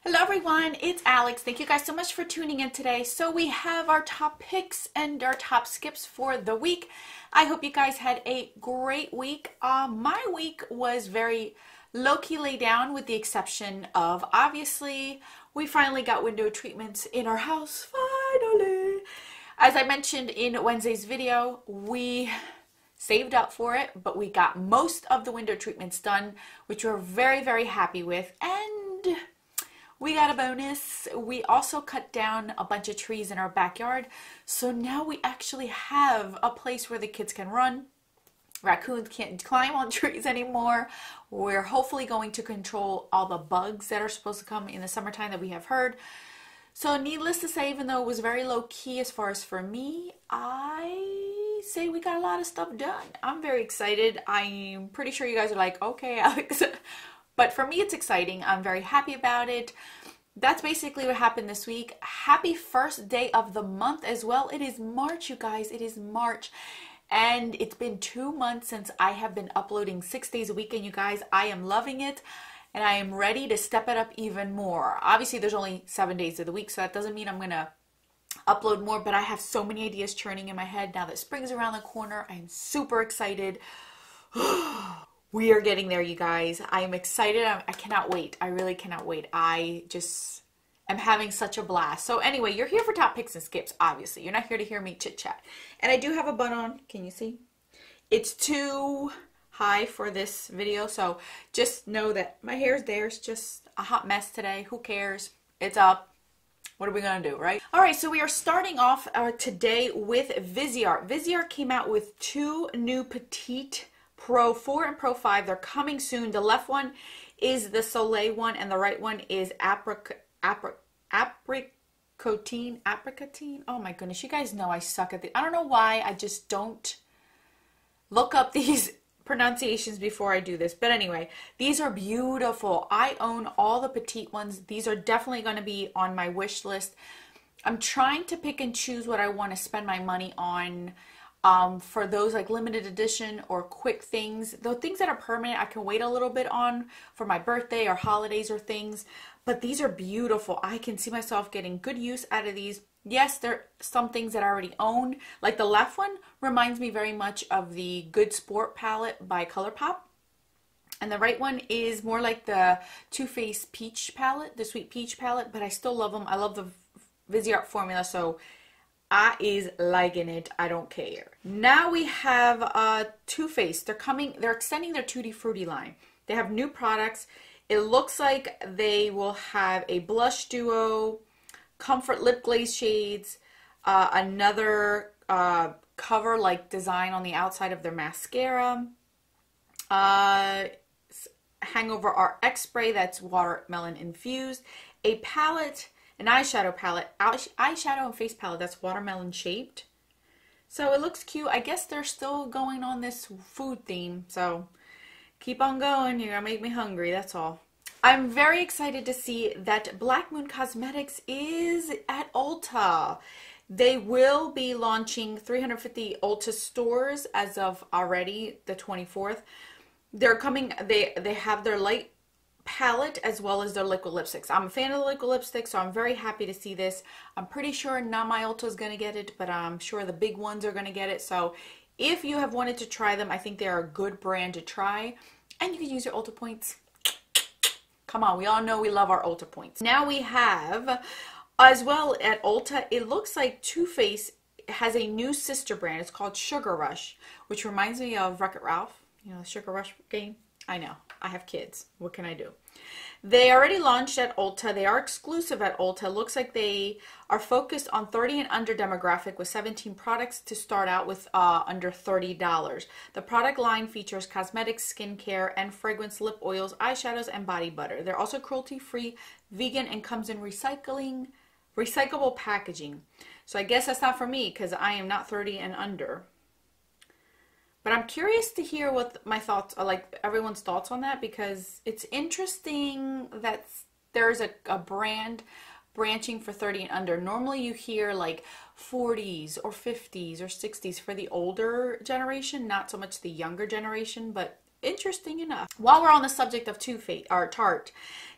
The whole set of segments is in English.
Hello everyone, it's Alex. Thank you guys so much for tuning in today. So we have our top picks and our top skips for the week. I hope you guys had a great week. My week was very low-key laid down with the exception of, obviously, we finally got window treatments in our house, finally. As I mentioned in Wednesday's video, we saved up for it, but we got most of the window treatments done, which we're very, very happy with. And we got a bonus. We also cut down a bunch of trees in our backyard. So now we actually have a place where the kids can run. Raccoons can't climb on trees anymore. We're hopefully going to control all the bugs that are supposed to come in the summertime that we have heard. So needless to say, even though it was very low key as far as for me, I say we got a lot of stuff done. I'm very excited. I'm pretty sure you guys are like, okay, Alex. But for me, it's exciting. I'm very happy about it. That's basically what happened this week. Happy first day of the month as well. It is March, you guys. It is March. And it's been 2 months since I have been uploading 6 days a week. And you guys, I am loving it. And I am ready to step it up even more. Obviously, there's only 7 days of the week. So that doesn't mean I'm going to upload more. But I have so many ideas churning in my head now that spring's around the corner. I am super excited. We are getting there, you guys. I am excited. I cannot wait. I really cannot wait. I just am having such a blast. So anyway, you're here for top picks and skips, obviously. You're not here to hear me chit chat. And I do have a bun on. Can you see? It's too high for this video. So just know that my hair's there. It's just a hot mess today. Who cares? It's up. What are we going to do, right? All right, so we are starting off today with Viseart. Viseart came out with 2 new petite Pro 4 and Pro 5. They're coming soon. The left one is the Soleil one, and the right one is apricotine. Oh my goodness, you guys know I suck at I don't know why. I just don't look up these pronunciations before I do this. But anyway, these are beautiful. I own all the petite ones. These are definitely going to be on my wish list. I'm trying to pick and choose what I want to spend my money on. For those like limited edition or quick things, though things that are permanent I can wait a little bit on for my birthday or holidays or things, but these are beautiful. I can see myself getting good use out of these. Yes, there are some things that I already own, like the left one reminds me very much of the Good Sport palette by ColourPop, and the right one is more like the Too Faced Peach palette, the Sweet Peach palette, but I still love them. I love the Viseart formula, so I is liking it. I don't care. Now we have Too Faced. They're extending their Tutti Frutti line. They have new products. It looks like they will have a blush duo, comfort lip glaze shades, another cover like design on the outside of their mascara, Hangover RX spray that's watermelon infused, a palette, an eyeshadow palette, eyeshadow and face palette that's watermelon shaped. So it looks cute. I guess they're still going on this food theme. So keep on going. You're going to make me hungry. That's all. I'm very excited to see that Blackmoon Cosmetics is at Ulta. They will be launching 350 Ulta stores as of already the 24th. They're coming, they have their light palette as well as their liquid lipsticks. I'm a fan of the liquid lipstick, so I'm very happy to see this. I'm pretty sure not my Ulta is going to get it, but I'm sure the big ones are going to get it. So if you have wanted to try them, I think they're a good brand to try, and you can use your Ulta points. Come on, we all know we love our Ulta points. Now we have as well at Ulta, it looks like Too Faced has a new sister brand. It's called Sugar Rush, which reminds me of Wreck-It Ralph, you know, the Sugar Rush game. I know, I have kids. What can I do? They already launched at Ulta. They are exclusive at Ulta. Looks like they are focused on 30 and under demographic with 17 products to start out with under $30. The product line features cosmetics, skincare, and fragrance lip oils, eyeshadows, and body butter. They're also cruelty-free, vegan, and comes in recyclable packaging. So I guess that's not for me because I am not 30 and under. But I'm curious to hear what my thoughts are, like everyone's thoughts on that, because it's interesting that there's a brand branching for 30 and under. Normally you hear like 40s or 50s or 60s for the older generation, not so much the younger generation, but interesting enough. While we're on the subject of Too Faced or Tarte,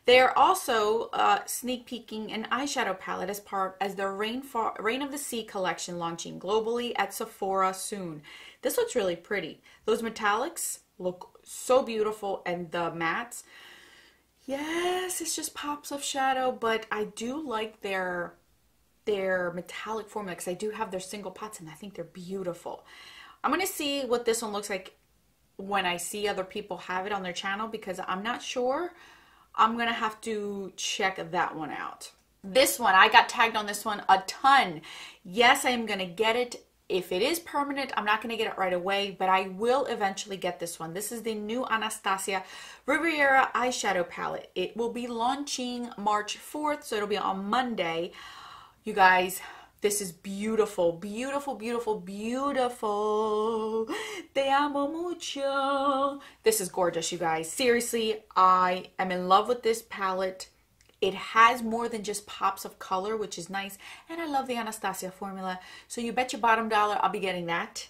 they're also sneak peeking an eyeshadow palette as part as their Rain of the Sea collection, launching globally at Sephora soon. This looks really pretty. Those metallics look so beautiful, and the mattes, yes, it's just pops of shadow, but I do like their metallic formula because I do have their single pots and I think they're beautiful. I'm going to see what this one looks like when I see other people have it on their channel, because I'm not sure. I'm going to have to check that one out. This one, I got tagged on this one a ton. Yes, I am going to get it. If it is permanent, I'm not going to get it right away, but I will eventually get this one. This is the new Anastasia Riviera eyeshadow palette. It will be launching March 4th, so it'll be on Monday. You guys, this is beautiful, beautiful, beautiful, beautiful. Te amo mucho. This is gorgeous, you guys. Seriously, I am in love with this palette. It has more than just pops of color, which is nice. And I love the Anastasia formula. So you bet your bottom dollar I'll be getting that.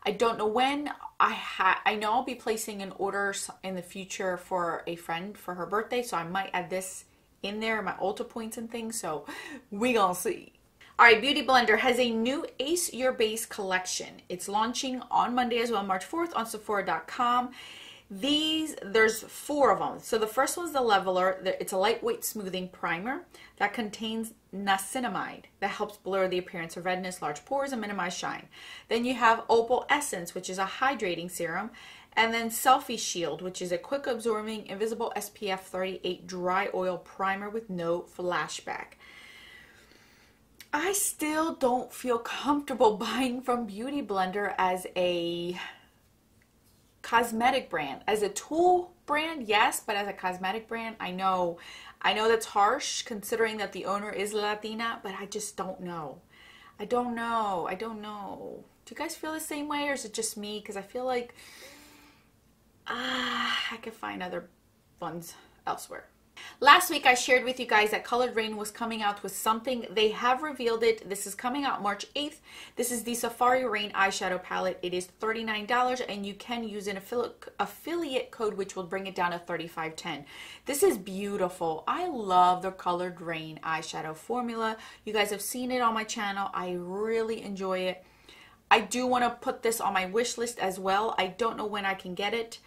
I don't know when. I know I'll be placing an order in the future for a friend for her birthday. So I might add this in there, my Ulta points and things. So we gonna see. All right, Beauty Blender has a new Ace Your Base collection. It's launching on Monday as well, March 4th on Sephora.com. There's 4 of them. So the first one's the Leveler. It's a lightweight smoothing primer that contains niacinamide that helps blur the appearance of redness, large pores, and minimize shine. Then you have Opal Essence, which is a hydrating serum. And then Selfie Shield, which is a quick absorbing invisible SPF 38 dry oil primer with no flashback. I still don't feel comfortable buying from Beauty Blender as a cosmetic brand. As a tool brand, yes, but as a cosmetic brand, I know that's harsh considering that the owner is Latina, but I just don't know. I don't know. Do you guys feel the same way, or is it just me? Because I feel like I could find other ones elsewhere. Last week I shared with you guys that Colored Raine was coming out with something. They have revealed it. This is coming out March 8th. This is the Safari Raine eyeshadow palette. It is $39 and you can use an affiliate code which will bring it down to $35.10. This is beautiful. I love the Colored Raine eyeshadow formula. You guys have seen it on my channel. I really enjoy it. I do want to put this on my wish list as well. I don't know when I can get it,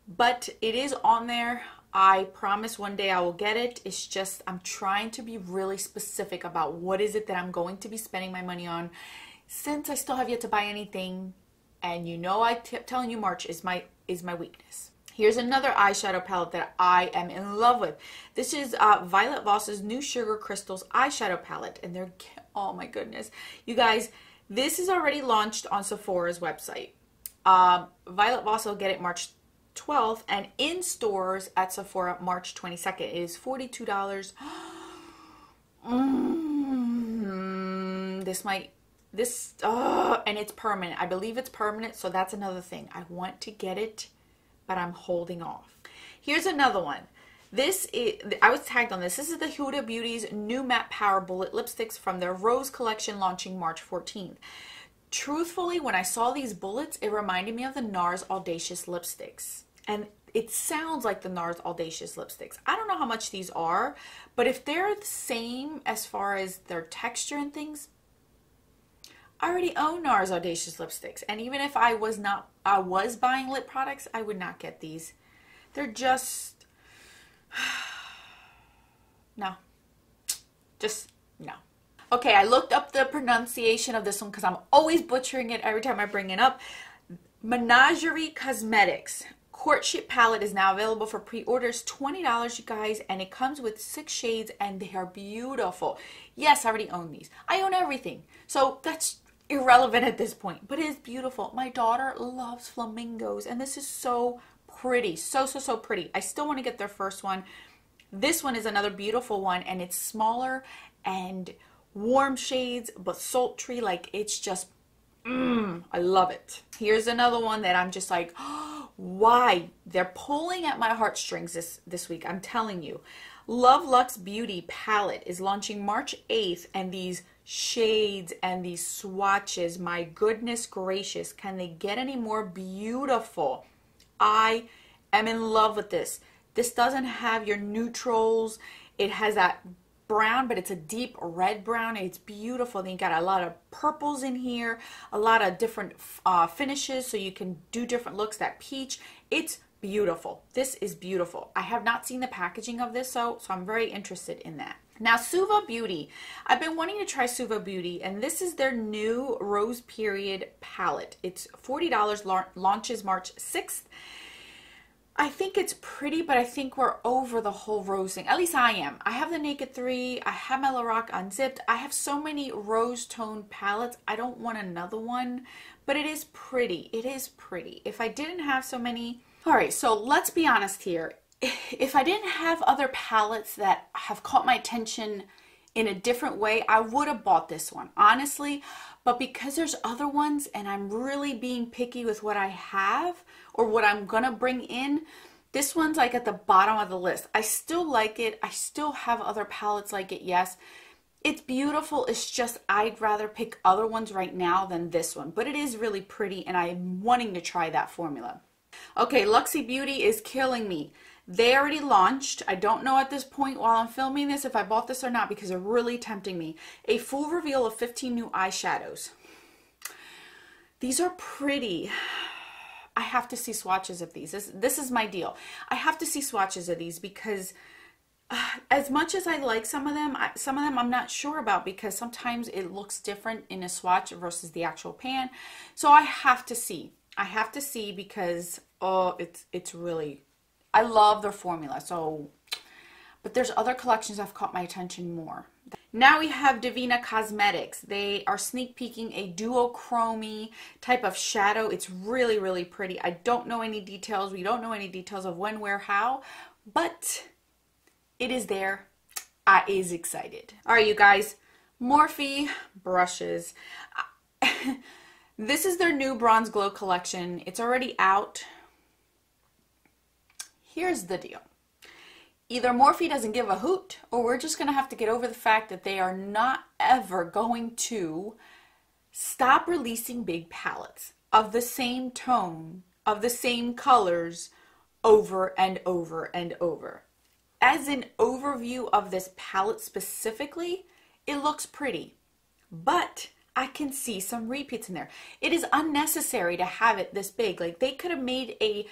but it is on there. I promise one day I will get it. It's just I'm trying to be really specific about what is it that I'm going to be spending my money on, since I still have yet to buy anything. And you know, I kept telling you March is my weakness. Here's another eyeshadow palette that I am in love with. This is Violet Voss's new Sugar Crystals eyeshadow palette, and they're, oh my goodness, you guys, this is already launched on Sephora's website. Violet Voss will get it March 12th, and in stores at Sephora March 22nd. It is $42. And it's permanent. I believe it's permanent, so that's another thing. I want to get it, but I'm holding off. Here's another one. I was tagged on this. This is the Huda Beauty's new Matte Power Bullet Lipsticks from their Rose collection, launching March 14th. Truthfully, when I saw these bullets, it reminded me of the NARS Audacious lipsticks. And it sounds like the NARS Audacious lipsticks. I don't know how much these are, but if they're the same as far as their texture and things, I already own NARS Audacious lipsticks. And even if I was buying lip products, I would not get these. They're just, no. Just, no. Okay, I looked up the pronunciation of this one because I'm always butchering it every time I bring it up. Menagerie Cosmetics Courtship palette is now available for pre-orders. $20, you guys, and it comes with 6 shades, and they are beautiful. Yes, I already own these. I own everything, so that's irrelevant at this point, but it is beautiful. My daughter loves flamingos, and this is so pretty. So pretty. I still want to get their first one. This one is another beautiful one, and it's smaller and warm shades, but sultry. Like, it's just, I love it. Here's another one that I'm just like, oh, why? They're pulling at my heartstrings this week, I'm telling you. Loveluxbeauty palette is launching March 8th, and these shades and these swatches, my goodness gracious, can they get any more beautiful? I am in love with this. This doesn't have your neutrals. It has that brown, but it's a deep red brown. It's beautiful. Then you got a lot of purples in here, a lot of different finishes, so you can do different looks. That peach, it's beautiful. This is beautiful. I have not seen the packaging of this, so I'm very interested in that. Now, Suva Beauty. I've been wanting to try Suva Beauty, and this is their new Rose Period palette. It's $40, launches March 6th. I think it's pretty, but I think we're over the whole rose thing. At least I am. I have the Naked 3. I have my Lorac Unzipped. I have so many rose tone palettes. I don't want another one, but it is pretty. It is pretty. If I didn't have so many... All right, so let's be honest here. If I didn't have other palettes that have caught my attention in a different way, I would have bought this one, honestly. But because there's other ones and I'm really being picky with what I have or what I'm gonna bring in, this one's like at the bottom of the list. I still like it. I still have other palettes like it, yes. It's beautiful. It's just I'd rather pick other ones right now than this one. But it is really pretty and I'm wanting to try that formula. Okay, Looxi Beauty is killing me. They already launched. I don't know at this point while I'm filming this if I bought this or not because they're really tempting me. A full reveal of 15 new eyeshadows. These are pretty. I have to see swatches of these. This is my deal. I have to see swatches of these because as much as I like some of them I'm not sure about because sometimes it looks different in a swatch versus the actual pan. So I have to see. I have to see because, oh, it's really... I love their formula, so, but there's other collections that have caught my attention more. Now we have Devinah Cosmetics. They are sneak peeking a duochrome type of shadow. It's really, really pretty. I don't know any details. We don't know any details of when, where, how, but it is there. I is excited. All right, you guys, Morphe brushes. This is their new Bronze Glow collection. It's already out. Here's the deal. Either Morphe doesn't give a hoot, or we're just going to have to get over the fact that they are not ever going to stop releasing big palettes of the same tone, of the same colors, over and over and over. As an overview of this palette specifically, it looks pretty, but I can see some repeats in there. It is unnecessary to have it this big. Like, they could have made a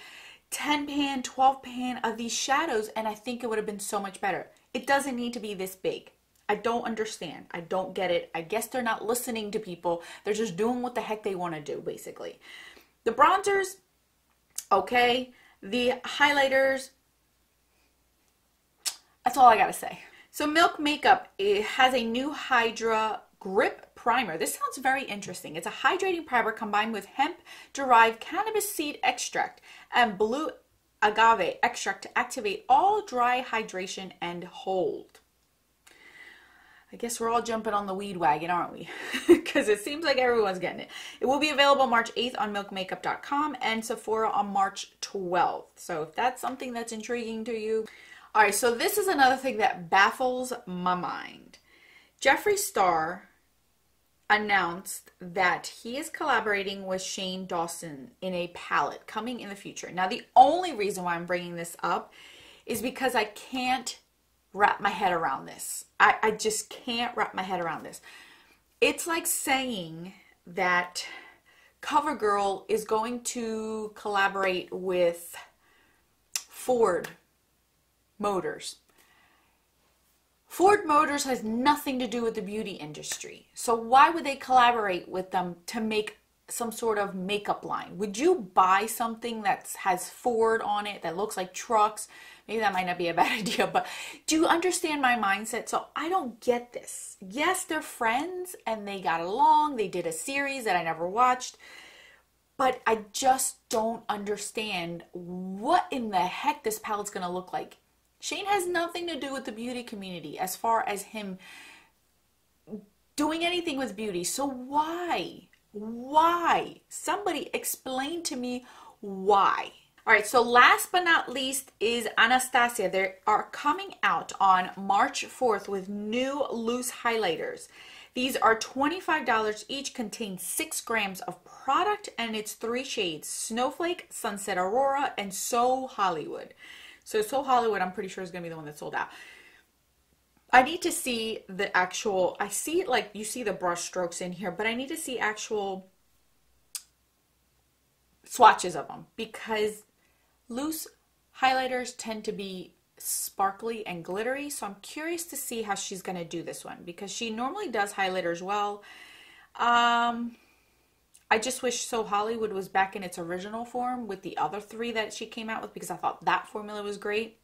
10 pan, 12 pan of these shadows and I think it would have been so much better. It doesn't need to be this big. I don't understand. I don't get it. I guess they're not listening to people. They're just doing what the heck they want to do, basically. The bronzers, okay. The highlighters, that's all I gotta say. So Milk Makeup, it has a new Hydra Grip Primer. This sounds very interesting. It's a hydrating primer combined with hemp-derived cannabis seed extract and blue agave extract to activate all dry hydration and hold. I guess we're all jumping on the weed wagon, aren't we? Because it seems like everyone's getting it. It will be available March 8th on milkmakeup.com and Sephora on March 12th. So if that's something that's intriguing to you. All right, so this is another thing that baffles my mind. Jeffree Star announced that he is collaborating with Shane Dawson in a palette coming in the future. Now, the only reason why I'm bringing this up is because I can't wrap my head around this. I just can't wrap my head around this. It's like saying that CoverGirl is going to collaborate with Ford Motors. Ford Motors has nothing to do with the beauty industry. So why would they collaborate with them to make some sort of makeup line? Would you buy something that has Ford on it that looks like trucks? Maybe that might not be a bad idea, but do you understand my mindset? So I don't get this. Yes, they're friends and they got along. They did a series that I never watched, but I just don't understand what in the heck this palette's gonna look like. Shane has nothing to do with the beauty community as far as him doing anything with beauty. So why? Why? Somebody explain to me why. All right, so last but not least is Anastasia. They are coming out on March 4th with new loose highlighters. These are $25 each, contain 6 grams of product, and it's 3 shades: Snowflake, Sunset Aurora, and So Hollywood. So Hollywood, I'm pretty sure, is going to be the one that sold out. I need to see the actual, I see it like, you see the brush strokes in here, but I need to see actual swatches of them, because loose highlighters tend to be sparkly and glittery. So I'm curious to see how she's going to do this one, because she normally does highlighters well. I just wish So Hollywood was back in its original form with the other 3 that she came out with, because I thought that formula was great.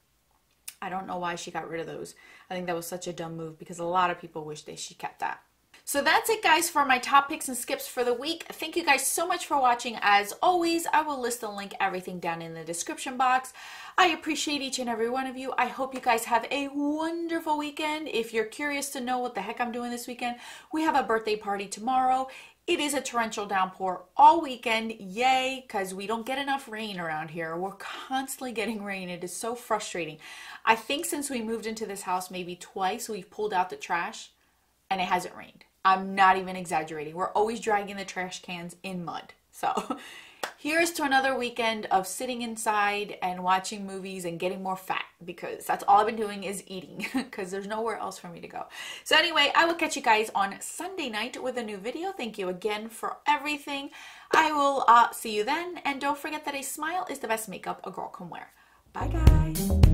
I don't know why she got rid of those. I think that was such a dumb move, because a lot of people wish she kept that. So that's it, guys, for my top picks and skips for the week. Thank you guys so much for watching. As always, I will list and link everything down in the description box. I appreciate each and every one of you. I hope you guys have a wonderful weekend. If you're curious to know what the heck I'm doing this weekend, we have a birthday party tomorrow. It is a torrential downpour all weekend. Yay, because we don't get enough rain around here. We're constantly getting rain. It is so frustrating. I think since we moved into this house, maybe twice we've pulled out the trash and it hasn't rained. I'm not even exaggerating. We're always dragging the trash cans in mud. So here's to another weekend of sitting inside and watching movies and getting more fat, because that's all I've been doing is eating, because there's nowhere else for me to go. So anyway, I will catch you guys on Sunday night with a new video. Thank you again for everything. I will see you then. And don't forget that a smile is the best makeup a girl can wear. Bye, guys.